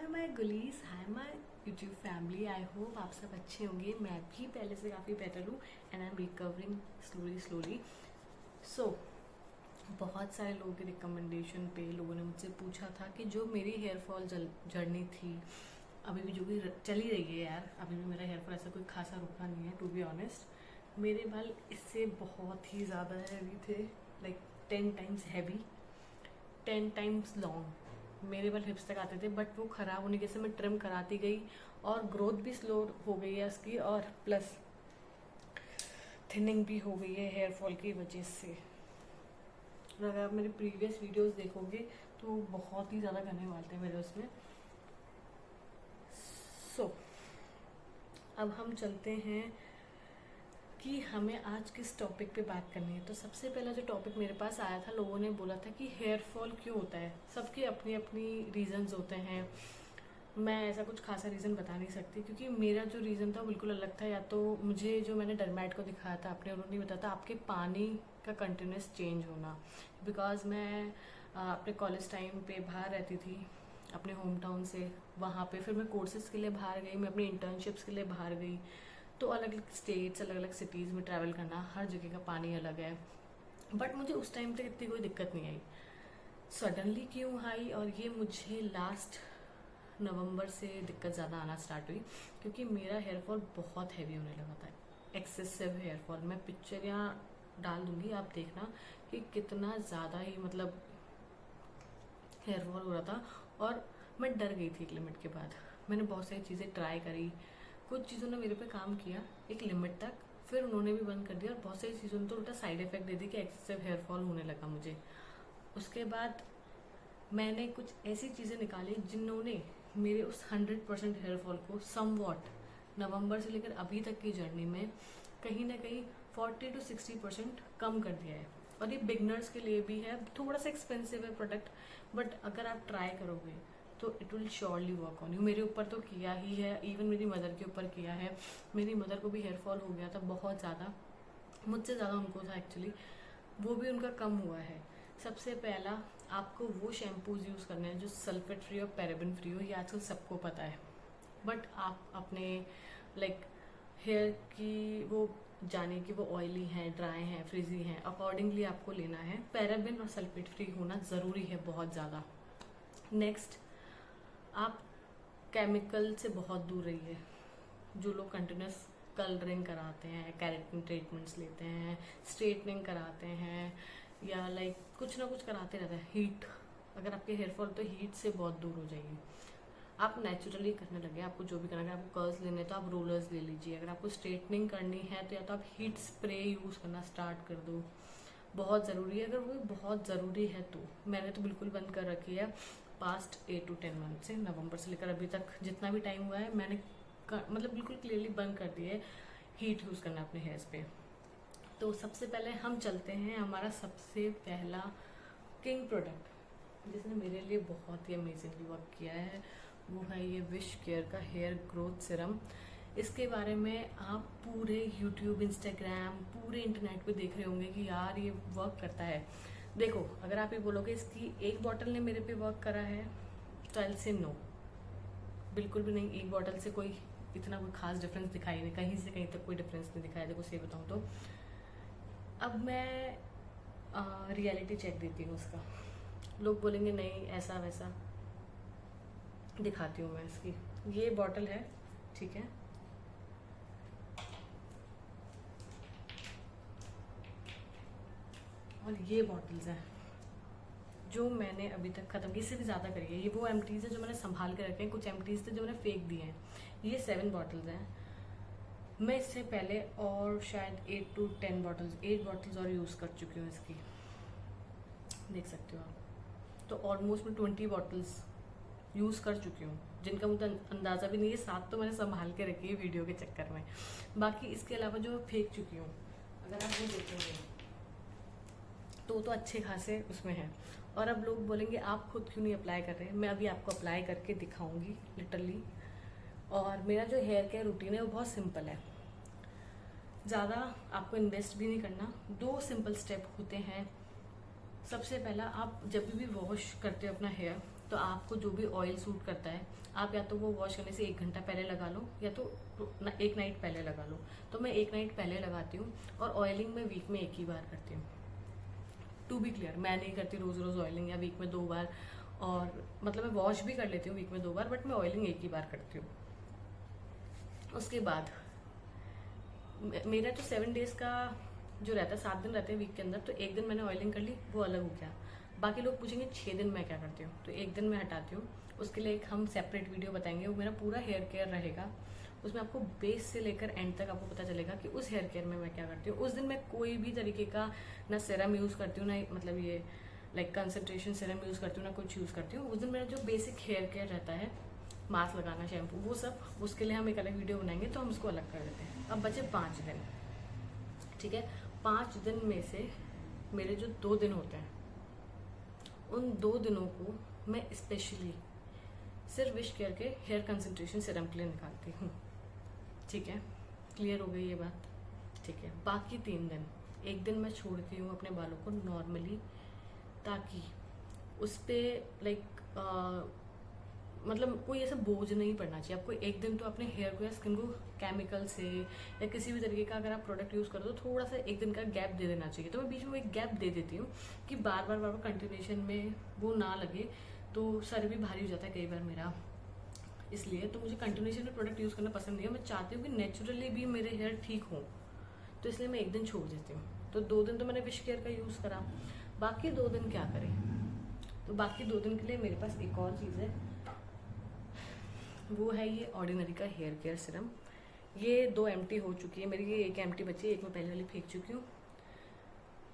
हाय my गुलीस, hi my YouTube family. I hope आप सब अच्छे होंगे। मैं भी पहले से काफ़ी बेटर हूँ and I am recovering slowly. So बहुत सारे लोगों के रिकमेंडेशन पे लोगों ने मुझसे पूछा था कि जो मेरी हेयर फॉल जर्नी थी, अभी भी जो भी चल ही रही है यार, अभी भी मेरा हेयर फॉल ऐसा कोई खासा रुका नहीं है। टू बी ऑनेस्ट, मेरे बाल इससे बहुत ही ज़्यादा हैवी थे, like 10 times heavy, 10 times long. मेरे बाल हिप्स तक आते थे, बट वो ख़राब होने की वजह से मैं ट्रिम कराती गई और ग्रोथ भी स्लो हो गई है उसकी, और प्लस थिनिंग भी हो गई है हेयर फॉल की वजह से। और अगर आप मेरे प्रीवियस वीडियोस देखोगे तो बहुत ही ज़्यादा घने बाल थे मेरे उसमें। सो अब हम चलते हैं कि हमें आज किस टॉपिक पे बात करनी है। तो सबसे पहला जो टॉपिक मेरे पास आया था, लोगों ने बोला था कि हेयर फॉल क्यों होता है। सबके अपनी अपनी रीजंस होते हैं, मैं ऐसा कुछ खासा रीज़न बता नहीं सकती, क्योंकि मेरा जो रीज़न था बिल्कुल अलग था। या तो मुझे जो मैंने डर्मेट को दिखाया था अपने, उन्होंने बताया था आपके पानी का कंटिन्यूस चेंज होना। बिकॉज मैं अपने कॉलेज टाइम पे बाहर रहती थी अपने होम टाउन से, वहाँ पे फिर मैं कोर्सेज़ के लिए बाहर गई, मैं अपनी इंटर्नशिप्स के लिए बाहर गई। तो अलग अलग स्टेट्स, अलग अलग सिटीज़ में ट्रैवल करना, हर जगह का पानी अलग है। बट मुझे उस टाइम तक इतनी कोई दिक्कत नहीं आई। सडनली क्यों आई, और ये मुझे लास्ट नवंबर से दिक्कत ज़्यादा आना स्टार्ट हुई, क्योंकि मेरा हेयर फॉल बहुत हैवी होने लगा था। एक्सेसिव हेयर फॉल, मैं पिक्चर यहाँ डाल दूंगी, आप देखना कि कितना ज़्यादा ही मतलब हेयर फॉल हो रहा था। और मैं डर गई थी एक लिमिट के बाद। मैंने बहुत सारी चीज़ें ट्राई करी, कुछ चीज़ों ने मेरे पे काम किया एक लिमिट तक, फिर उन्होंने भी बंद कर दिया, और बहुत सारी चीज़ों ने तो उल्टा साइड इफेक्ट दे दी कि एक्सेसिव हेयर फॉल होने लगा मुझे। उसके बाद मैंने कुछ ऐसी चीज़ें निकाली जिन्होंने मेरे उस 100% हेयर फॉल को समवॉट नवंबर से लेकर अभी तक की जर्नी में कहीं ना कहीं 40 to 60% कम कर दिया है। और ये बिगनर्स के लिए भी है, थोड़ा सा एक्सपेंसिव है प्रोडक्ट, बट अगर आप ट्राई करोगे तो it will surely work on you. मेरे ऊपर तो किया ही है, इवन मेरी मदर के ऊपर किया है। मेरी मदर को भी हेयर फॉल हो गया था बहुत ज़्यादा, मुझसे ज़्यादा उनको था एक्चुअली, वो भी उनका कम हुआ है। सबसे पहला, आपको वो शैम्पूज यूज़ करने हैं जो सल्फेट फ्री और पैराबेन फ्री हो, ये आजकल सबको पता है। बट आप अपने लाइक हेयर की वो जाने कि वो ऑयली हैं, ड्राई हैं, फ्रिजी हैं, अकॉर्डिंगली आपको लेना है। पैराबेन और सल्फेट फ्री होना ज़रूरी है बहुत ज़्यादा। नेक्स्ट, आप केमिकल से बहुत दूर रहिए। जो लोग कंटिन्यूस कलरिंग कराते हैं, कैरेटिन ट्रीटमेंट्स लेते हैं, स्ट्रेटनिंग कराते हैं, या लाइक कुछ ना कुछ कराते रहते हैं। हीट, अगर आपके हेयर फॉल तो हीट से बहुत दूर हो जाइए। आप नेचुरली करने लगे, आपको जो भी करना है, अगर आपको कर्ल्स लेने तो आप रोलर्स ले लीजिए। अगर आपको स्ट्रेटनिंग करनी है तो या तो आप हीट स्प्रे यूज़ करना स्टार्ट कर दो, बहुत ज़रूरी है। अगर वो बहुत ज़रूरी है तो मैंने तो बिल्कुल बंद कर रखी है पास्ट 8 to 10 मंथ से, नवंबर से लेकर अभी तक जितना भी टाइम हुआ है मैंने मतलब बिल्कुल क्लियरली बंद कर दिया है हीट यूज़ करना अपने हेयर्स पे। तो सबसे पहले हम चलते हैं हमारा सबसे पहला किंग प्रोडक्ट जिसने मेरे लिए बहुत ही अमेजिंगली वर्क किया है, वो है ये विश केयर का हेयर ग्रोथ सिरम। इसके बारे में आप पूरे यूट्यूब, इंस्टाग्राम, पूरे इंटरनेट पे देख रहे होंगे कि यार ये वर्क करता है। देखो, अगर आप ये बोलोगे इसकी एक बॉटल ने मेरे पे वर्क करा है तो आई से नो, बिल्कुल भी नहीं। एक बॉटल से कोई इतना कोई खास डिफरेंस दिखाई नहीं, कहीं से कहीं तक कोई डिफरेंस नहीं दिखाया। देखो सही बताऊँ तो अब मैं रियलिटी चेक देती हूँ उसका। लोग बोलेंगे नहीं ऐसा वैसा, दिखाती हूँ मैं इसकी। ये बॉटल है, ठीक है, और ये बॉटल्स हैं जो मैंने अभी तक ख़त्म की, इससे भी ज़्यादा करी है। ये वो एम्प्टीज़ है जो मैंने संभाल के रखे हैं, कुछ एम्प्टीज़ थे जो मैंने फेंक दिए हैं। ये 7 बॉटल्स हैं। मैं इससे पहले और शायद 8 to 10 बॉटल्स, 8 बॉटल्स और यूज़ कर चुकी हूँ इसकी, देख सकते हो आप। तो ऑलमोस्ट मैं 20 बॉटल्स यूज़ कर चुकी हूँ, जिनका मुझे अंदाज़ा भी नहीं है। 7 तो मैंने संभाल के रखी है वीडियो के चक्कर में, बाकी इसके अलावा जो फेंक चुकी हूँ, अगर आप वो देखेंगे तो अच्छे खासे उसमें है। और अब लोग बोलेंगे आप खुद क्यों नहीं अप्लाई कर रहे हैं, मैं अभी आपको अप्लाई करके दिखाऊंगी लिटरली। और मेरा जो हेयर केयर रूटीन है वो बहुत सिंपल है, ज़्यादा आपको इन्वेस्ट भी नहीं करना। 2 सिंपल स्टेप होते हैं। सबसे पहला, आप जब भी वॉश करते हो अपना हेयर तो आपको जो भी ऑयल सूट करता है, आप या तो वो वॉश करने से 1 घंटा पहले लगा लो, या तो एक नाइट पहले लगा लो। तो मैं 1 नाइट पहले लगाती हूँ, और ऑयलिंग मैं वीक में 1 ही बार करती हूँ। टू बी क्लियर, मैं नहीं करती रोज रोज ऑयलिंग, या वीक में 2 बार, और मतलब मैं वॉश भी कर लेती हूँ वीक में 2 बार, बट मैं ऑयलिंग 1 ही बार करती हूँ। उसके बाद मेरा जो 7 डेज का जो रहता है, 7 दिन रहते हैं वीक के अंदर, तो 1 दिन मैंने ऑयलिंग कर ली, वो अलग हो गया। बाकी लोग पूछेंगे 6 दिन मैं क्या करती हूँ, तो 1 दिन मैं हटाती हूँ। उसके लिए एक हम सेपरेट वीडियो बताएंगे, वो मेरा पूरा हेयर केयर रहेगा। उसमें आपको बेस से लेकर एंड तक आपको पता चलेगा कि उस हेयर केयर में मैं क्या करती हूँ। उस दिन मैं कोई भी तरीके का ना सीरम यूज़ करती हूँ, ना मतलब ये लाइक कंसंट्रेशन सीरम यूज़ करती हूँ, ना कुछ यूज़ करती हूँ। उस दिन मेरा जो बेसिक हेयर केयर रहता है, मास्क लगाना, शैम्पू, वो सब, उसके लिए हम एक अलग वीडियो बनाएंगे, तो हम उसको अलग कर देते हैं। अब बचे 5 दिन, ठीक है। 5 दिन में से मेरे जो 2 दिन होते हैं, उन 2 दिनों को मैं स्पेशली सिर्फ विश केयर के हेयर कंसंट्रेशन सीरम के लिए निकालती हूँ, ठीक है। क्लियर हो गई ये बात, ठीक है। बाकी 3 दिन, 1 दिन मैं छोड़ती हूँ अपने बालों को नॉर्मली, ताकि उस पर लाइक मतलब कोई ऐसा बोझ नहीं पड़ना चाहिए आपको। 1 दिन तो अपने हेयर को या स्किन को केमिकल से या किसी भी तरीके का अगर आप प्रोडक्ट यूज़ करो, तो थोड़ा सा 1 दिन का गैप दे देना चाहिए। तो मैं बीच में एक गैप दे देती हूँ कि बार बार कंटिन्यूशन में वो ना लगे, तो सर भी भारी हो जाता है कई बार मेरा, इसलिए तो मुझे कंटिन्यूशन में प्रोडक्ट यूज़ करना पसंद नहीं है। मैं चाहती हूँ कि नेचुरली भी मेरे हेयर ठीक हों, तो इसलिए मैं 1 दिन छोड़ देती हूँ। तो 2 दिन तो मैंने विश केयर का यूज़ करा, बाकी 2 दिन क्या करें। तो बाकी 2 दिन के लिए मेरे पास एक और चीज़ है, वो है ये ऑर्डिनरी का हेयर केयर सीरम। ये 2 एम्प्टी हो चुकी है मेरी, ये 1 एम्प्टी बची है, 1 मैं पहले वाली फेंक चुकी हूँ।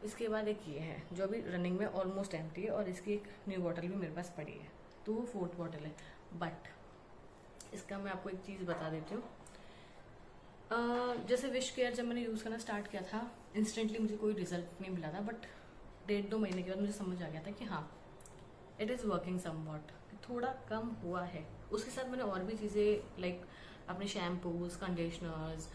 इसके बाद एक ये है जो अभी रनिंग में ऑलमोस्ट एम्प्टी है, और इसकी एक न्यू बॉटल भी मेरे पास पड़ी है, तो वो 4th बॉटल है। बट इसका मैं आपको एक चीज़ बता देती हूँ। जैसे विश केयर जब मैंने यूज़ करना स्टार्ट किया था, इंस्टेंटली मुझे कोई रिजल्ट नहीं मिला था, बट 1.5-2 महीने के बाद मुझे समझ आ गया था कि हाँ, इट इज़ वर्किंग समवॉट, थोड़ा कम हुआ है। उसके साथ मैंने और भी चीज़ें लाइक अपने shampoos, conditioners,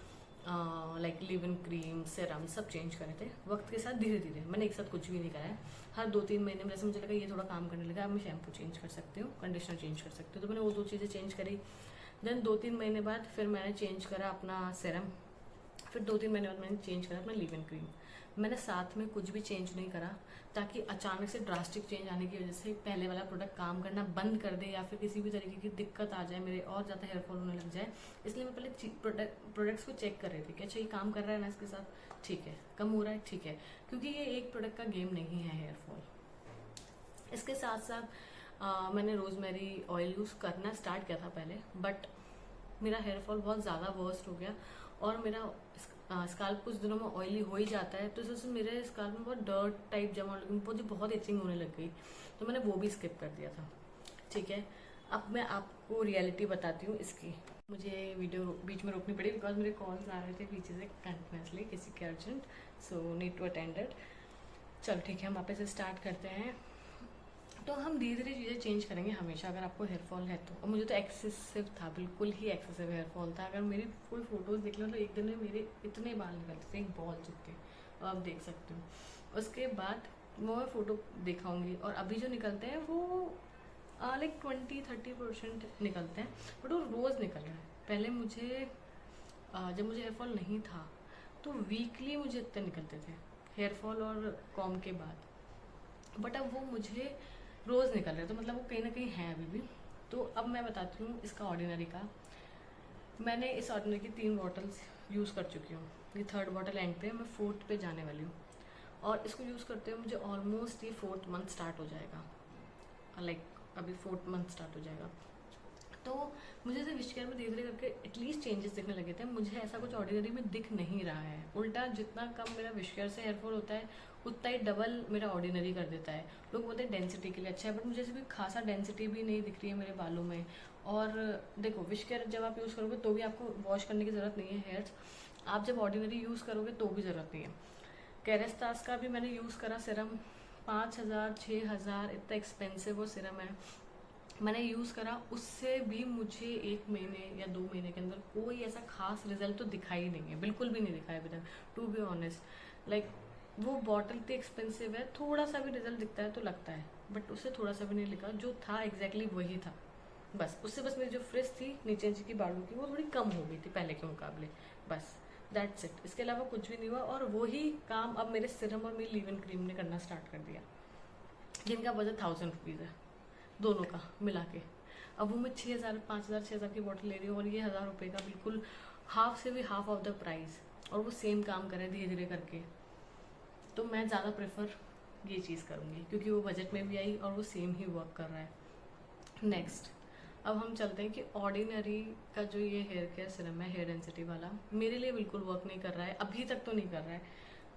like live in cream, serum सब चेंज करे थे वक्त के साथ, धीरे धीरे। मैंने एक साथ कुछ भी नहीं करा है। हर 2-3 महीने में जैसे मुझे लगा ये थोड़ा काम करने लगा, अब मैं शैम्पू चेंज कर सकती हूँ, कंडीशनर चेंज कर सकती हूँ, तो मैंने वो 2 चीज़ें चेंज करी। देन 2-3 महीने बाद फिर मैंने चेंज करा अपना सेरम, फिर 2-3 महीने बाद मैंने चेंज करा अपना लिव इन क्रीम। मैंने साथ में कुछ भी चेंज नहीं करा, ताकि अचानक से ड्रास्टिक चेंज आने की वजह से पहले वाला प्रोडक्ट काम करना बंद कर दे, या फिर किसी भी तरीके की दिक्कत आ जाए, मेरे और ज़्यादा हेयर फॉल होने लग जाए। इसलिए मैं पहले प्रोडक्ट्स को चेक कर रही थी कि अच्छा ये काम कर रहा है ना इसके साथ, ठीक है, कम हो रहा है, ठीक है, क्योंकि ये एक प्रोडक्ट का गेम नहीं है हेयर फॉल। इसके साथ साथ मैंने रोजमेरी ऑयल यूज़ करना स्टार्ट किया था पहले, बट मेरा हेयर फॉल बहुत ज़्यादा वर्स्ट हो गया, और मेरा स्काल्प कुछ दिनों में ऑयली हो ही जाता है, तो इस वजह से मेरे स्काल्प में बहुत डर्ट टाइप जमा होने लगी, मुझे बहुत इचिंग होने लग गई, तो मैंने वो भी स्किप कर दिया था, ठीक है। अब मैं आपको रियलिटी बताती हूँ इसकी। मुझे वीडियो बीच में रोकनी पड़ी बिकॉज मेरे कॉल्स आ रहे थे पीछे से कंटिन्यूसली, किसी के urgent, so need to attend it. चलो ठीक है, हम वापस से स्टार्ट करते हैं। तो हम धीरे धीरे चीज़ें चेंज करेंगे हमेशा, अगर आपको हेयर फॉल है तो। और मुझे तो एक्सेसिव था, बिल्कुल ही एक्सेसिव हेयर फॉल था। अगर मेरी कोई फोटोज़ देख लो तो एक दिन में मेरे इतने बाल निकलते थे, एक बॉल चिपके, और आप देख सकते हो। उसके बाद वो मैं फ़ोटो दिखाऊंगी, और अभी जो निकलते हैं वो लाइक 20-30% निकलते हैं, बट वो रोज़ निकल रहा है। पहले मुझे जब मुझे हेयर फॉल नहीं था तो वीकली मुझे इतने निकलते थे हेयर फॉल और कॉम के बाद, बट अब वो मुझे रोज़ निकल रहे हैं, तो मतलब वो कहीं ना कहीं है अभी भी। तो अब मैं बताती हूँ इसका ऑर्डिनरी का। मैंने इस ऑर्डिनरी की 3 बॉटल्स यूज़ कर चुकी हूँ, ये 3rd बॉटल एंड पे, मैं 4th पे जाने वाली हूँ, और इसको यूज़ करते हुए मुझे ऑलमोस्ट ये 4th मंथ स्टार्ट हो जाएगा, लाइक अभी 4th मंथ स्टार्ट हो जाएगा। तो मुझे ऐसे विश केयर में धीरे धीरे करके एटलीस्ट चेंजेस दिखने लगे थे। मुझे ऐसा कुछ ऑर्डिनरी में दिख नहीं रहा है, उल्टा जितना कम मेरा विश केयर से हेयर फॉल होता है, उतना ही डबल मेरा ऑर्डिनरी कर देता है। लोग बोलते हैं डेंसिटी के लिए अच्छा है, बट मुझे ऐसे कोई खासा डेंसिटी भी नहीं दिख रही है मेरे बालों में। और देखो, विश केयर जब आप यूज़ करोगे तो भी आपको वॉश करने की ज़रूरत नहीं है हेयर्स, आप जब ऑर्डिनरी यूज़ करोगे तो भी ज़रूरत नहीं है। कैरेस्तास का भी मैंने यूज़ करा सिरम, 5,000-6,000 इतना एक्सपेंसिव वो सिरम है, मैंने यूज़ करा, उससे भी मुझे 1 महीने या 2 महीने के अंदर कोई ऐसा खास रिजल्ट तो दिखा ही नहीं है, बिल्कुल भी नहीं दिखा है अभी तक, टू बी ऑनेस्ट। लाइक वो बॉटल इतनी एक्सपेंसिव है, थोड़ा सा भी रिजल्ट दिखता है तो लगता है बट उससे थोड़ा सा भी नहीं लिखा, जो था एग्जैक्टली वही था। बस उससे बस मेरी जो फ्रिज थी नीचे नीचे की बालों की वो थोड़ी कम हो गई थी पहले के मुकाबले, बस दैट्स इट। इसके अलावा कुछ भी नहीं हुआ। और वही काम अब मेरे सिरम और मेरी लीव इन क्रीम ने करना स्टार्ट कर दिया, जिनका बजट 1000 रुपीज़ है दोनों का मिला के। अब वो मैं 6000 5000 6000 की बॉटल ले रही हूँ और ये 1000 रुपये का बिल्कुल हाफ से भी हाफ ऑफ द प्राइस, और वो सेम काम करे धीरे धीरे करके। तो मैं ज़्यादा प्रेफर ये चीज़ करूँगी क्योंकि वो बजट में भी आई और वो सेम ही वर्क कर रहा है। नेक्स्ट, अब हम चलते हैं कि ऑर्डिनरी का जो ये हेयर केयर सीरम है हेयर डेंसिटी वाला, मेरे लिए बिल्कुल वर्क नहीं कर रहा है, अभी तक तो नहीं कर रहा है।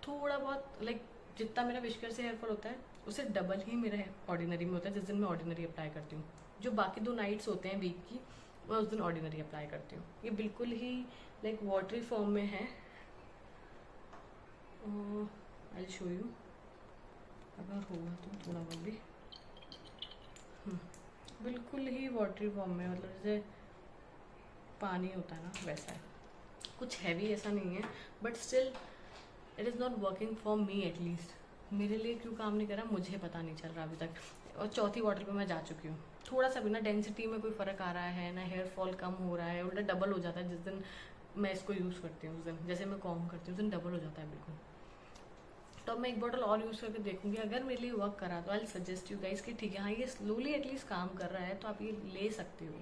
थोड़ा बहुत लाइक जितना मेरा विशकेयर से हेयर फॉल होता है उससे डबल ही मेरा ऑर्डिनरी में होता है जिस दिन मैं ऑर्डिनरी अप्लाई करती हूँ। जो बाकी 2 नाइट्स होते हैं वीक की, मैं उस दिन ऑर्डिनरी अप्लाई करती हूँ। ये बिल्कुल ही लाइक वाटरी फॉर्म में है। आई शो यू, अगर होगा तो थोड़ा बहुत भी बिल्कुल ही वाटरी फॉर्म में, मतलब जैसे पानी होता है ना वैसा है, कुछ हैवी ऐसा नहीं है। But still it is not working for me at least. मेरे लिए क्यों काम नहीं कर रहा मुझे पता नहीं चल रहा अभी तक। और चौथी बॉटल पे मैं जा चुकी हूँ। थोड़ा सा भी ना डेंसिटी में कोई फ़र्क आ रहा है ना, हेयर फॉल कम हो रहा है, उल्टा डबल हो जाता है जिस दिन मैं इसको यूज़ करती हूँ। उस दिन जैसे मैं कॉम करती हूँ उस दिन डबल हो जाता है बिल्कुल। तो अब मैं एक बॉटल और यूज़ करके देखूंगी, अगर मेरे लिए वर्क करा तो आई सजेस्ट यू गाइस कि ठीक है हाँ ये स्लोली एटलीस्ट काम कर रहा है तो आप ये ले सकते हो।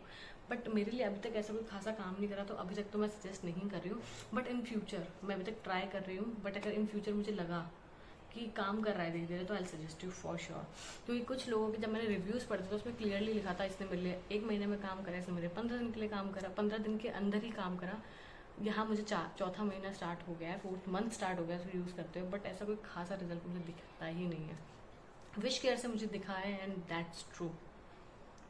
बट मेरे लिए अभी तक ऐसा कोई खासा काम नहीं करा तो अभी तक तो मैं सजेस्ट नहीं कर रही हूँ। बट इन फ्यूचर मैं अभी तक ट्राई कर रही हूँ, बट अगर इन फ्यूचर मुझे लगा कि काम कर रहा है धीरे धीरे तो I suggest you for sure. क्योंकि कुछ लोगों के जब मैंने रिव्यूज़ पढ़े थे तो उसमें क्लियरली लिखा था इसने मेरे लिए 1 महीने में काम करा, इसने मेरे 15 दिन के लिए काम करा, 15 दिन के अंदर ही काम करा। यहाँ मुझे चौथा महीना स्टार्ट हो गया है, 4th मंथ स्टार्ट हो गया है यूज़ करते हुए, बट ऐसा कोई खासा रिजल्ट मुझे दिखता ही नहीं है। विश केयर से मुझे दिखा है एंड दैट्स ट्रू,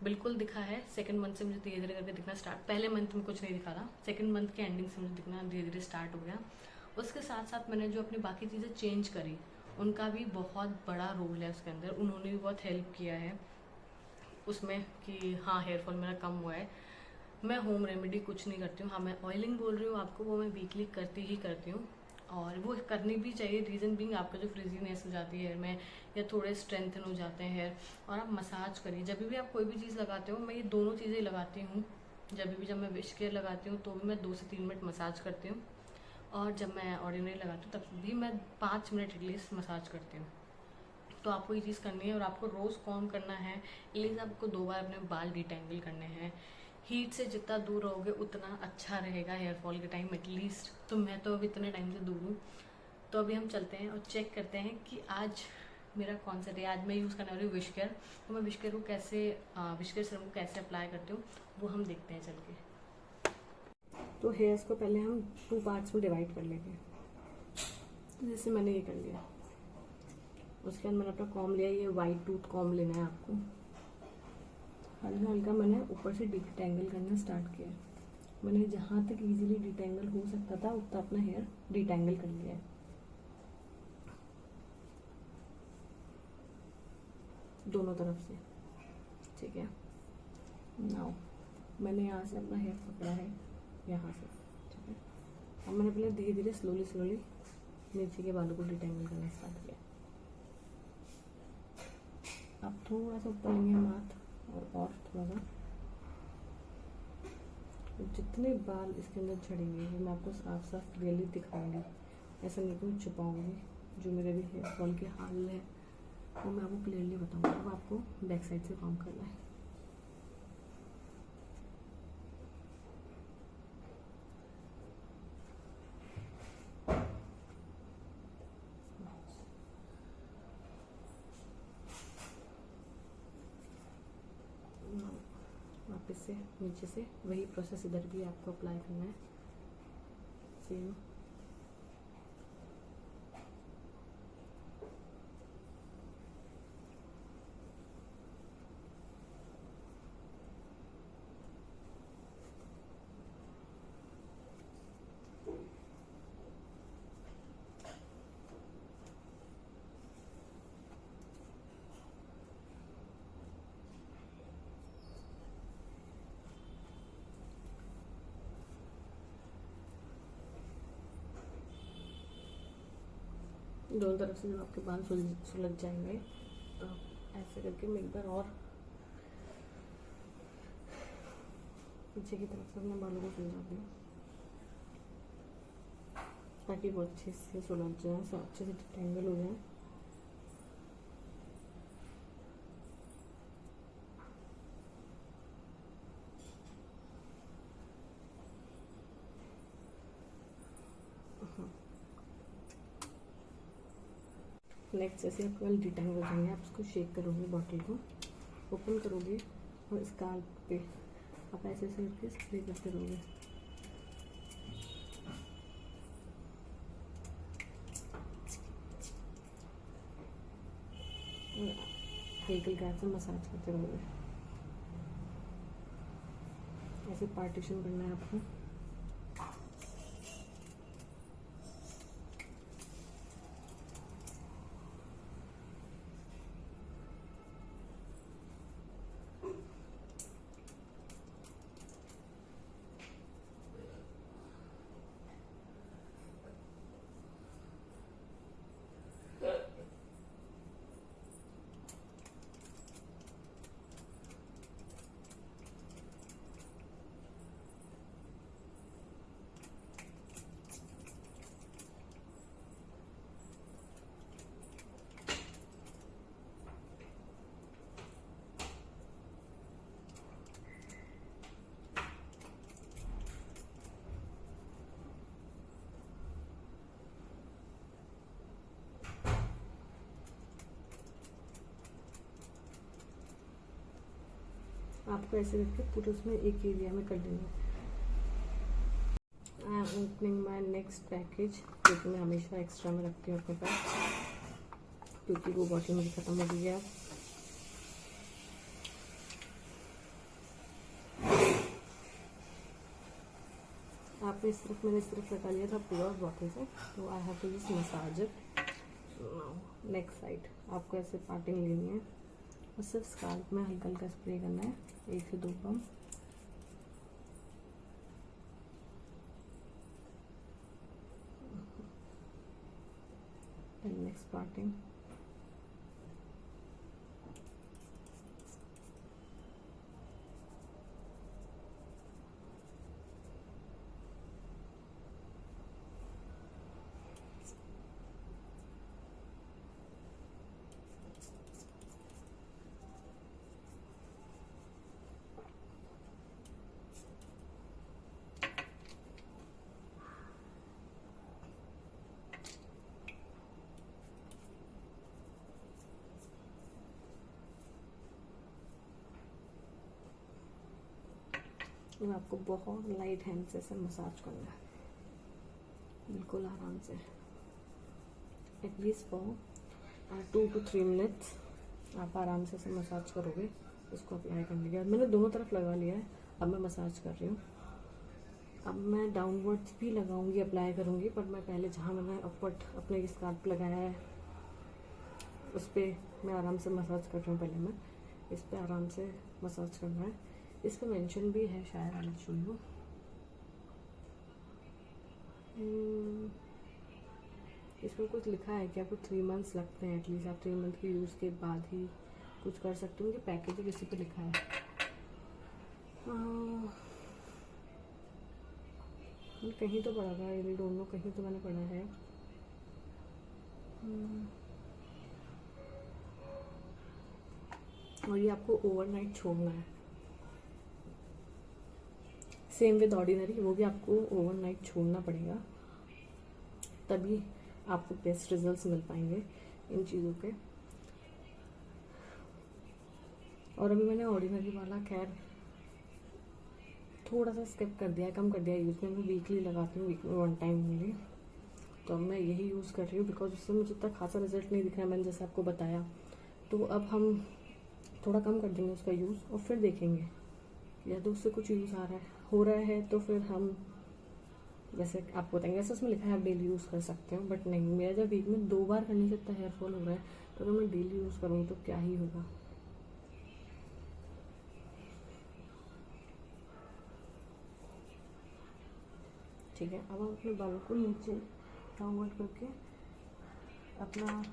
बिल्कुल दिखा है। 2nd मंथ से मुझे धीरे धीरे करके दिखना स्टार्ट, पहले मंथ में कुछ नहीं दिखा था, 2nd मंथ के एंडिंग से मुझे दिखना धीरे धीरे स्टार्ट हो गया। उसके साथ साथ मैंने जो अपनी बाकी चीज़ें चेंज करी उनका भी बहुत बड़ा रोल है उसके अंदर, उन्होंने भी बहुत हेल्प किया है उसमें कि हाँ हेयर फॉल मेरा कम हुआ है। मैं होम रेमेडी कुछ नहीं करती हूँ। हाँ मैं ऑयलिंग बोल रही हूँ आपको, वो मैं वीकली करती ही करती हूँ और वो करनी भी चाहिए। रीज़न बीइंग आपका जो फ्रिजीनेस हो जाती है हेयर में या थोड़े स्ट्रेंथन हो जाते हैं हेयर, और आप मसाज करिए जब भी आप कोई भी चीज़ लगाते हो। मैं ये दोनों चीज़ें लगाती हूँ, जब मैं विश केयर लगाती हूँ तो भी मैं 2 से 3 मिनट मसाज करती हूँ, और जब मैं ऑर्डिनरी लगाती हूँ तब भी मैं 5 मिनट एटलीस्ट मसाज करती हूँ। तो आपको ये चीज़ करनी है और आपको रोज़ कॉम्ब करना है। एटलीस्ट आपको 2 बार अपने बाल डिटेंगल करने हैं। हीट से जितना दूर रहोगे उतना अच्छा रहेगा हेयर फॉल के टाइम एटलीस्ट। तो मैं तो अभी इतने टाइम से दूर हूँ। तो अभी हम चलते हैं और चेक करते हैं कि आज मेरा कौन सा डे। आज मैं यूज़ करने वाली हूँ विश केयर, तो मैं विश केयर को कैसे विश केयर सीरम को कैसे अप्लाई करती हूँ वो हम देखते हैं चल के। तो हेयर्स को पहले हम 2 पार्ट्स में डिवाइड कर लेंगे। तो जैसे मैंने ये कर लिया, उसके बाद मैंने अपना कॉम लिया, ये वाइट टूथ कॉम लेना है आपको। हल्का हल्का मैंने ऊपर से डिटेंगल करना स्टार्ट किया। मैंने जहाँ तक इजीली डिटेंगल हो सकता था उतना अपना हेयर डिटेंगल कर लिया है। दोनों तरफ से, ठीक है। नाउ मैंने यहाँ से अपना हेयर पकड़ा है, यहाँ से, ठीक है। अब मैंने पहले धीरे धीरे स्लोली नीचे के बालों को डिटेंगल करना स्टार्ट किया। अब थोड़ा सा ऊपर लेंगे हम हाथ और थोड़ा सा, जितने बाल इसके अंदर झड़ेंगे वो मैं आपको साफ साफ क्लियरली दिखाऊंगी। ऐसा नहीं कि मैं छुपाऊंगी। जो मेरे भी हेयर फॉल के हाल है वो मैं आपको क्लियरली बताऊंगी। अब आपको बैक साइड से काम करना है। वापस से नीचे से वही प्रोसेस इधर भी आपको अप्लाई करना है सेम। दोनों तरफ से जब आपके बाल सुलझ जाएंगे तो ऐसे ऐसे करके मैं एक बार और पीछे की तरफ से अपने बालों को सुलझाती हूँ ताकि वो अच्छे से सुलझ जाए, सब अच्छे से डिटेंगल हो जाए। नेक्स्ट जैसे आपके बाल डिटेंगल हो जाएंगे, आप इसको शेक करोगे, बॉटल को ओपन करोगे और स्काल्प पे आप ऐसे ऐसे करके स्प्रे करते रहोगे। हेकल कैप से मसाज करते रहोगे। ऐसे पार्टीशन करना है आपको। आपको ऐसे करके पूरे उसमें एक एरिया में कर देना है। I am opening my next package, जो कि मैं हमेशा एक्स्ट्रा में रखती हूँ अपने पास, क्योंकि वो बॉटल मेरी ख़त्म हो गई है। आपने मैंने सिर्फ लगा लिया था पूरा बॉटल से, तो I have to just massage it. Next side आपको ऐसे पार्टिंग लेनी है और सिर्फ स्काल्प में हल्का हल्का स्प्रे करना है, 1 से 2 पंप। नेक्स्ट पार्टिंग और आपको बहुत लाइट हैंड से ऐसे मसाज करना है, बिल्कुल आराम से, एटलीस्ट फॉर 2 to 3 मिनट्स आप आराम से ऐसे मसाज करोगे। इसको अप्लाई करने के बाद मैंने दोनों तरफ लगा लिया है, अब मैं मसाज कर रही हूँ। अब मैं डाउनवर्ड्स भी लगाऊंगी, अप्लाई करूँगी, पर मैं पहले जहाँ मैंने अपवर्ड अपने स्काल्प लगाया है उस पर मैं आराम से मसाज कर रही हूँ। पहले मैं इस पर आराम से मसाज करना है। इस पर मेंशन भी है शायद, आई विल शो यू। इसमें कुछ लिखा है कि आपको 3 मंथ्स लगते हैं, एटलीस्ट आप 3 मंथ के यूज़ के बाद ही कुछ कर सकते हो। कि पैकेजिंग इसी पे लिखा है। कहीं तो पढ़ा था, आई डोंट नो, कहीं तो मैंने पढ़ा है। और ये आपको ओवरनाइट छोड़ना है, सेम विद ऑर्डिनरी, वो भी आपको ओवरनाइट छोड़ना पड़ेगा, तभी आपको बेस्ट रिजल्ट्स मिल पाएंगे इन चीज़ों के। और अभी मैंने ऑर्डिनरी वाला खैर थोड़ा सा स्किप कर दिया है, कम कर दिया यूज़ में। मैं वीकली लगाती हूँ, वीक में 1 टाइम ओनली। तो अब मैं यही यूज़ कर रही हूँ, बिकॉज उससे मुझे इतना खासा रिजल्ट नहीं दिख रहा है, मैंने जैसे आपको बताया। तो अब हम थोड़ा कम कर देंगे उसका यूज़ और फिर देखेंगे, या तो उससे कुछ यूज़ हो रहा है तो फिर हम जैसे आपको बताएंगे। ऐसा उसमें लिखा है आप डेली यूज़ कर सकते हो, बट नहीं, मेरा जब वीक में 2 बार करने से इतना हेयर फॉल हो रहा है, तो अगर मैं डेली यूज़ करूँगी तो क्या ही होगा। ठीक है, अब हम अपने बालों को नीचे डाउनवर्ड करके अपना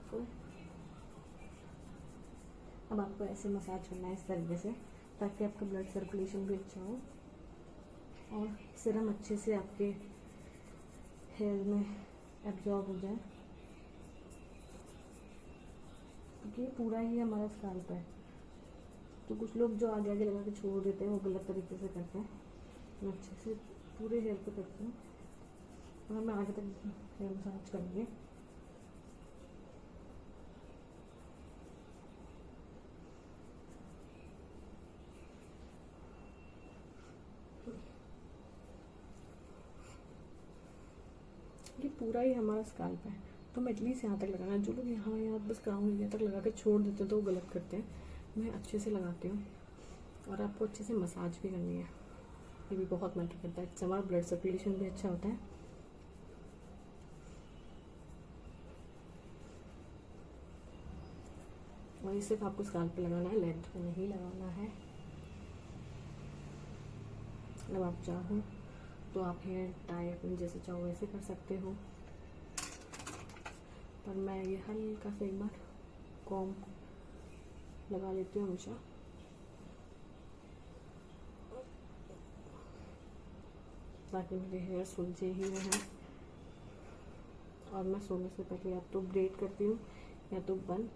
इसको। अब आपको ऐसे मसाज करना है इस तरीके से, ताकि आपका ब्लड सर्कुलेशन भी अच्छा हो और सीरम अच्छे से आपके हेयर में एब्जॉर्ब हो जाए, क्योंकि ये पूरा ही हमारा स्काल्प है। तो कुछ लोग जो आगे आगे लगा के छोड़ देते हैं वो गलत तरीके से करते हैं। मैं अच्छे से पूरे हेयर पे करती हूँ और मैं आगे तक हेयर मसाज करूँगी। ये पूरा ही हमारा स्काल्प है, तो मैं एटलीस्ट यहाँ तक लगाना है। जो लोग यहाँ बस क्राउन एरिया तक लगा के छोड़ देते हैं तो वो गलत करते हैं। मैं अच्छे से लगाती हूँ और आपको अच्छे से मसाज भी करनी है, ये भी बहुत मैटर करता है। इससे हमारा ब्लड सर्कुलेशन भी अच्छा होता है। और ये सिर्फ आपको स्काल्प पे लगाना है, लेंथ पे नहीं लगाना है। अब आप चाहो तो आप हेयर टाई अपने जैसे चाहो वैसे कर सकते हो, पर मैं ये हल्का सा एक बार कॉम लगा लेती हूँ हमेशा। ताकि मेरे हेयर सुलझे ही रहें। और मैं सोने से पहले या तो ब्रेड करती हूँ या तो बन,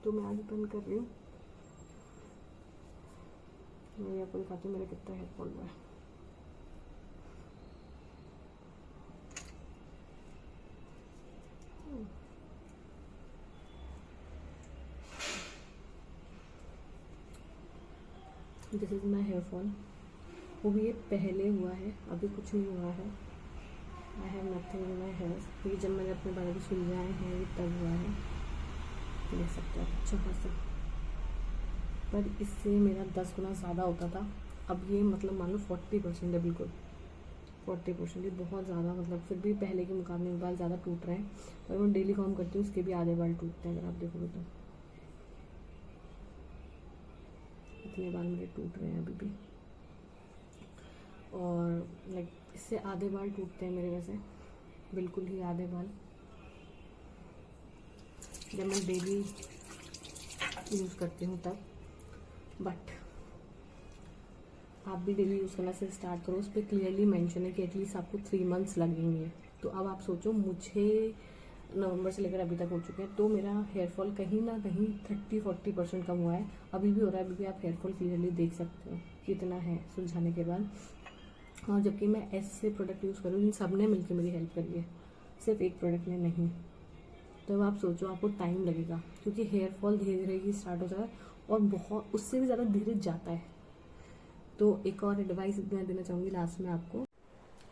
तो मैं आज बंद कर रही हूँ। मैं आपको दिखाती हूँ मेरा कितना हेयर फॉल हुआ है। This is my hair fall. वो भी ये पहले हुआ है, अभी कुछ नहीं हुआ है। I have nothing in my hair. ये जब मैंने अपने बालों को सुलझाए हैं ये तब हुआ है, देख सकते हो आप अच्छा खासा। पर इससे मेरा 10 गुना ज़्यादा होता था। अब ये मतलब मान लो 40% है, बिल्कुल 40%। ये बहुत ज़्यादा, मतलब फिर भी पहले के मुकाबले में बाल ज़्यादा टूट रहे हैं। और मैं डेली कॉम करती हूँ, उसके भी आधे बाल टूटते हैं। अगर आप देखोगे तो इतने बाल मेरे टूट रहे हैं अभी भी। और लाइक इससे आधे बाल टूटते हैं मेरे, वैसे बिल्कुल ही आधे बाल, जब मैं डेली यूज़ करती हूँ तब। बट आप भी डेली यूज़ करना से स्टार्ट करो। उस पर क्लियरली मेंशन है कि एटलीस्ट आपको 3 मंथ्स लगेंगे। तो अब आप सोचो, मुझे नवंबर से लेकर अभी तक हो चुके हैं, तो मेरा हेयर फॉल कहीं ना कहीं 30-40% कम हुआ है। अभी भी हो रहा है, अभी भी आप हेयर फॉल क्लियरली देख सकते हो कितना है सुलझाने के बाद। और जबकि मैं ऐसे प्रोडक्ट यूज़ करूँ जिन सब ने मिलकर मेरी हेल्प करी है, सिर्फ एक प्रोडक्ट ने नहीं। तो अब आप सोचो, आपको टाइम लगेगा, क्योंकि हेयर फॉल धीरे धीरे ही स्टार्ट होता है और बहुत उससे भी ज़्यादा धीरे जाता है। तो एक और एडवाइस मैं देना चाहूँगी लास्ट में आपको।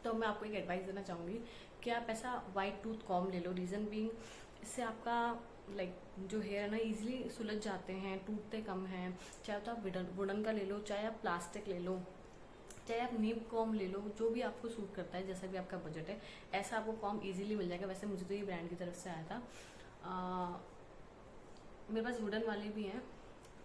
तो मैं आपको एक एडवाइस देना चाहूँगी कि आप ऐसा वाइट टूथ कॉम ले लो। रीज़न बीइंग, इससे आपका लाइक जो हेयर है ना ईजिली सुलझ जाते हैं, टूटते कम हैं। चाहे तो आप वुडन का ले लो, चाहे आप प्लास्टिक ले लो, चाहे आप नीम कॉम ले लो, जो भी आपको सूट करता है, जैसा भी आपका बजट है, ऐसा आपको कॉम इजीली मिल जाएगा। वैसे मुझे तो ये ब्रांड की तरफ से आया था। मेरे पास वुडन वाले भी हैं।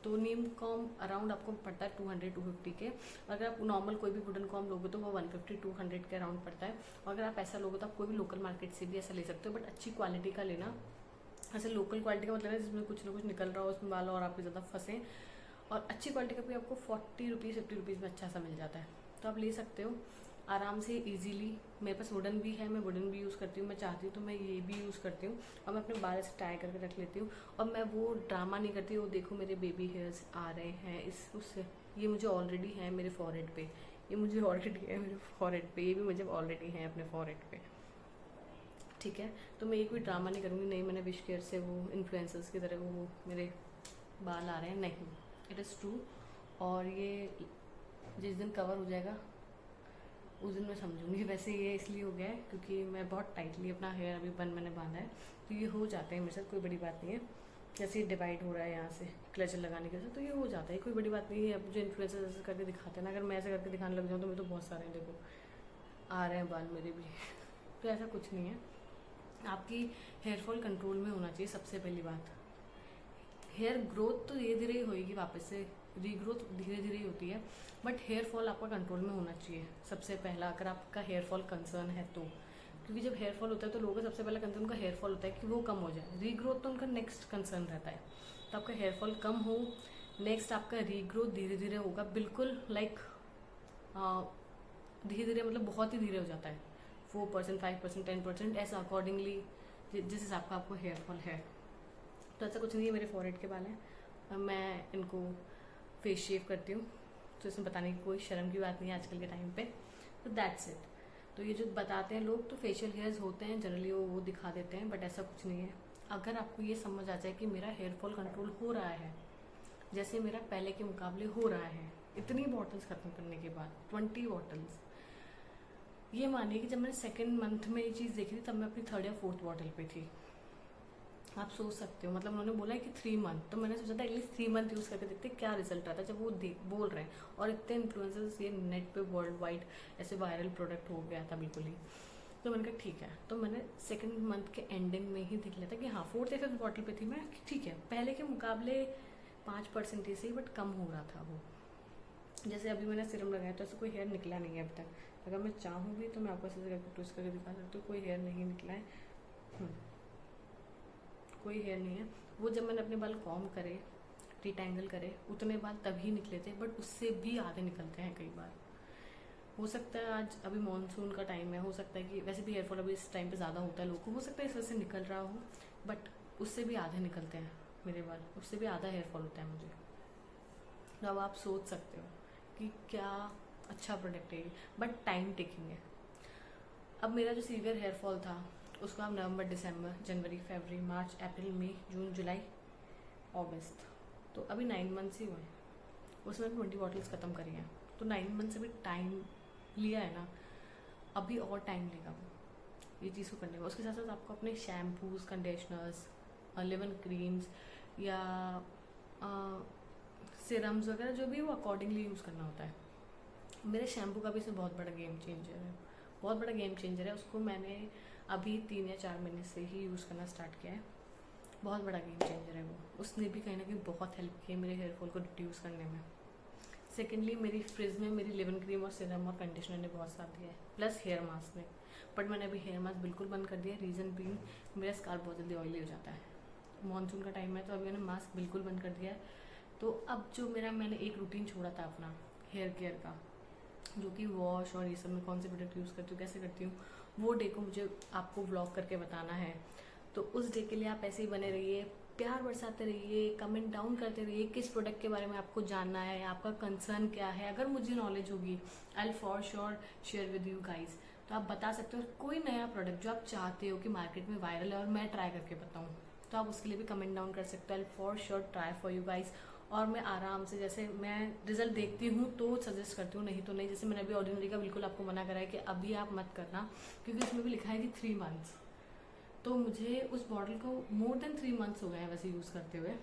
तो नीम कॉम अराउंड आपको पड़ता है 200-250 के। अगर आप नॉर्मल कोई भी वुडन कॉम लोगे तो वो 150-200 के अराउंड पड़ता है। और अगर आप ऐसा लोगे तो आप कोई भी लोकल मार्केट से भी ऐसा ले सकते हो, बट अच्छी क्वालिटी का लेना। ऐसे लोकल क्वालिटी का मतलब है जिसमें कुछ ना कुछ निकल रहा हो उसमें बाल और आपके ज़्यादा फंसे। और अच्छी क्वालिटी का भी आपको 40-50 रुपीज़ में अच्छा सा मिल जाता है, तो आप ले सकते हो आराम से इजीली। मेरे पास वुडन भी है, मैं वुडन भी यूज़ करती हूँ। मैं चाहती हूँ तो मैं ये भी यूज़ करती हूँ। और मैं अपने बाल से टाई करके रख लेती हूँ। और मैं वो ड्रामा नहीं करती, वो देखो मेरे बेबी हेयर्स आ रहे हैं इस उससे, ये मुझे ऑलरेडी है मेरे फॉरहेड पे, ये मुझे ऑलरेडी है मेरे फॉरहेड पे, ये भी मुझे ऑलरेडी है अपने फॉरहेड पे, ठीक है। तो मैं एक भी ड्रामा नहीं करूँगी, नहीं मैंने विश केयर से वो इन्फ्लुएंसर्स की तरह वो मेरे बाल आ रहे हैं, नहीं, इट इज़ ट्रू। और ये जिस दिन कवर हो जाएगा उस दिन मैं समझूंगी। वैसे ये इसलिए हो गया है क्योंकि मैं बहुत टाइटली अपना हेयर अभी मैंने बांधा है, तो ये हो जाते हैं मेरे साथ, कोई बड़ी बात नहीं है। जैसे डिवाइड हो रहा है यहाँ से क्लचर लगाने के साथ, तो ये हो जाता है, कोई बड़ी बात नहीं है। अब जो इन्फ्लुएंसर ऐसे करके दिखाते हैं ना, अगर मैं ऐसे करके दिखाने लग जाऊँ तो मैं तो बहुत सारे हैं, देखो आ रहे हैं बाल मेरे भी तो ऐसा कुछ नहीं है। आपकी हेयर फॉल कंट्रोल में होना चाहिए सबसे पहली बात। हेयर ग्रोथ तो धीरे धीरे ही होगी, वापस से रीग्रोथ धीरे धीरे ही होती है, बट हेयर फॉल आपका कंट्रोल में होना चाहिए सबसे पहला, अगर आपका हेयर फॉल कंसर्न है तो। क्योंकि जब हेयर फॉल होता है तो लोगों का सबसे पहला कंसर्न उनका हेयर फॉल होता है कि वो कम हो जाए, रीग्रोथ तो उनका नेक्स्ट कंसर्न रहता है। तो आपका हेयर फॉल कम हो, नेक्स्ट आपका रीग्रोथ धीरे धीरे होगा, बिल्कुल लाइक धीरे धीरे, मतलब बहुत ही धीरे हो जाता है, 4%, 5%, 10%, ऐसा अकॉर्डिंगली जिस हिसाब का आपको हेयर फॉल है। तो ऐसा कुछ नहीं है, मेरे फॉरहेड के बाल हैं, मैं इनको फेस शेव करती हूँ, तो इसमें बताने की कोई शर्म की बात नहीं है आजकल के टाइम पे। तो दैट्स इट। तो ये जो बताते हैं लोग, तो फेशियल हेयर्स होते हैं जनरली, वो दिखा देते हैं, बट ऐसा कुछ नहीं है। अगर आपको ये समझ आ जाए कि मेरा हेयर फॉल कंट्रोल हो रहा है, जैसे मेरा पहले के मुकाबले हो रहा है, इतनी बॉटल्स खत्म करने के बाद 20 बॉटल्स, ये मानिए कि जब मैंने सेकेंड मंथ में ये चीज़ देखी थी तब मैं अपनी 3rd या 4th बॉटल पे थी। आप सोच सकते हो, मतलब उन्होंने बोला है कि 3 मंथ, तो मैंने सोचा था एटलीस्ट 3 मंथ यूज़ करके देखते क्या रिजल्ट आता है। जब वो बोल रहे हैं, और इतने इन्फ्लुएंसर्स ये नेट पे वर्ल्ड वाइड ऐसे वायरल प्रोडक्ट हो गया था बिल्कुल ही, तो मैंने कहा ठीक है। तो मैंने सेकेंड मंथ के एंडिंग में ही देख लिया था कि हाँ 4th या 5th बॉटल पे थी मैं, ठीक है पहले के मुकाबले 5% से ही, बट कम हो रहा था वो। जैसे अभी मैंने सिरम लगाया तो ऐसे कोई हेयर निकला नहीं है अभी तक, अगर मैं चाहूँ भी तो मैं आपको ऐसे करके ट्विस्ट करके दिखा सकती हूँ, कोई हेयर नहीं निकला है, कोई हेयर नहीं है। वो जब मैंने अपने बाल कॉम करे, डिटैंगल करे, उतने बाल तभी निकले थे, बट उससे भी आधे निकलते हैं कई बार। हो सकता है आज अभी मानसून का टाइम है, हो सकता है कि वैसे भी हेयर फॉल अभी इस टाइम पे ज़्यादा होता है लोगों को, हो सकता है इस वजह से निकल रहा हो, बट उससे भी आधे निकलते हैं मेरे बाल, उससे भी आधा हेयर फॉल होता है मुझे। तो अब आप सोच सकते हो कि क्या अच्छा प्रोडक्ट है, बट टाइम टेकिंग है। अब मेरा जो सीवियर हेयर फॉल था उसको आप नवंबर, दिसंबर, जनवरी, फरवरी, मार्च, अप्रैल, मई, जून, जुलाई, अगस्त, तो अभी 9 मंथ्स ही हुए, उसमें 20 बॉटल्स ख़त्म करी हैं। तो 9 मंथ से भी टाइम लिया है ना, अभी और टाइम लेगा वो ये चीज़ को करने में। उसके साथ साथ आपको अपने शैम्पूज़, कंडीशनर्स, लिवन क्रीम्स या सिरम्स वगैरह जो भी वो अकॉर्डिंगली यूज़ करना होता है। मेरे शैम्पू का भी इसमें बहुत बड़ा गेम चेंजर है, बहुत बड़ा गेम चेंजर है। उसको मैंने अभी 3 या 4 महीने से ही यूज़ करना स्टार्ट किया है, बहुत बड़ा गेम चेंजर है वो। उसने भी कहीं ना कहीं बहुत हेल्प की है मेरे हेयर फॉल को रिड्यूस करने में। सेकेंडली मेरी फ्रिज में मेरी लिवन क्रीम और सिरम और कंडीशनर ने बहुत साथ दिया है, प्लस हेयर मास्क ने। बट मैंने अभी हेयर मास्क बिल्कुल बंद कर दिया है, रीज़न बीइंग मेरा स्काल्प बहुत जल्दी ऑयली हो जाता है, मानसून का टाइम है, तो अभी मैंने मास्क बिल्कुल बंद कर दिया है। तो अब जो मैंने एक रूटीन छोड़ा था अपना हेयर केयर का, जो कि वॉश और ये सब में कौन से प्रोडक्ट यूज़ करती हूँ, कैसे करती हूँ, वो डे को मुझे आपको व्लॉग करके बताना है। तो उस डे के लिए आप ऐसे ही बने रहिए, प्यार बरसाते रहिए, कमेंट डाउन करते रहिए, किस प्रोडक्ट के बारे में आपको जानना है, आपका कंसर्न क्या है। अगर मुझे नॉलेज होगी I will for sure share with you guys. तो आप बता सकते हो कोई नया प्रोडक्ट जो आप चाहते हो कि मार्केट में वायरल है और मैं ट्राई करके बताऊँ, तो आप उसके लिए भी कमेंट डाउन कर सकते हो। I will for sure try for you guys. और मैं आराम से, जैसे मैं रिजल्ट देखती हूँ तो सजेस्ट करती हूँ, नहीं तो नहीं। जैसे मैंने अभी ऑर्डिनरी का बिल्कुल आपको मना करा है कि अभी आप मत करना, क्योंकि उसमें भी लिखा है कि 3 मंथ्स। तो मुझे उस बॉटल को मोर देन 3 मंथ्स हो गए हैं वैसे यूज़ करते हुए।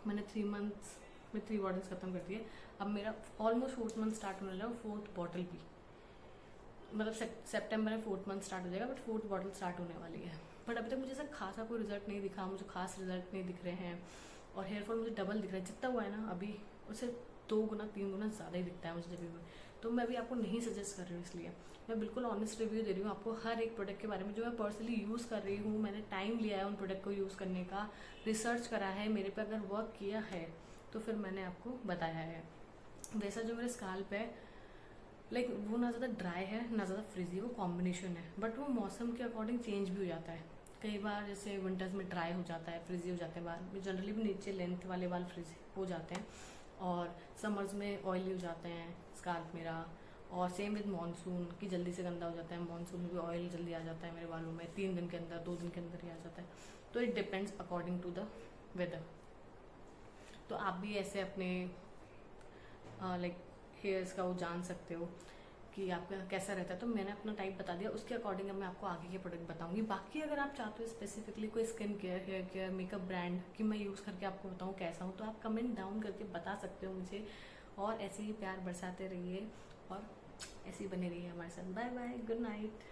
मैंने 3 मंथ्स में 3 बॉटल्स ख़त्म कर दिए। अब मेरा ऑलमोस्ट 4th मंथ स्टार्ट होने लगा, 4th बॉटल भी, मतलब सेप्टेम्बर में 4th मंथ स्टार्ट हो जाएगा, बट 4th बॉटल स्टार्ट होने वाली है। बट अभी तक मुझे ऐसा खासा कोई रिजल्ट नहीं दिखा, मुझे खास रिजल्ट नहीं दिख रहे हैं। और हेयर फॉल मुझे डबल दिख रहा है, जितना हुआ है ना अभी उससे 2 गुना 3 गुना ज़्यादा ही दिखता है मुझे जब भी। तो मैं अभी आपको नहीं सजेस्ट कर रही हूँ, इसलिए मैं बिल्कुल ऑनेस्ट रिव्यू दे रही हूँ आपको हर एक प्रोडक्ट के बारे में जो मैं पर्सनली यूज़ कर रही हूँ। मैंने टाइम लिया है उन प्रोडक्ट को यूज़ करने का, रिसर्च करा है, मेरे पे अगर वर्क किया है तो फिर मैंने आपको बताया है। वैसा जो मेरे स्काल्प है, लाइक वो ना ज़्यादा ड्राई है ना ज़्यादा फ्रिजी, वो कॉम्बिनेशन है, बट वो मौसम के अकॉर्डिंग चेंज भी हो जाता है। कई बार जैसे विंटर्स में ड्राई हो जाता है, फ्रिजी हो जाते हैं बाल, जनरली भी नीचे लेंथ वाले बाल फ्रिज हो जाते हैं, और समर्स में ऑयली हो जाते हैं स्काल्प मेरा। और सेम विद मानसून की जल्दी से गंदा हो जाता है, मानसून में भी ऑयल जल्दी आ जाता है मेरे बालों में, 3 दिन के अंदर, 2 दिन के अंदर ही आ जाता है। तो it depends according to the weather. तो आप भी ऐसे अपने लाइक हेयर्स का वो जान सकते हो कि आपका कैसा रहता है। तो मैंने अपना टाइप बता दिया, उसके अकॉर्डिंग अब मैं आपको आगे के प्रोडक्ट बताऊंगी। बाकी अगर आप चाहते हो स्पेसिफिकली कोई skin care, hair care, makeup brand कि मैं यूज़ करके आपको बताऊँ कैसा हूँ, तो आप कमेंट डाउन करके बता सकते हो मुझे। और ऐसे ही प्यार बरसाते रहिए और ऐसे ही बने रहिए हमारे साथ। Bye bye, good night.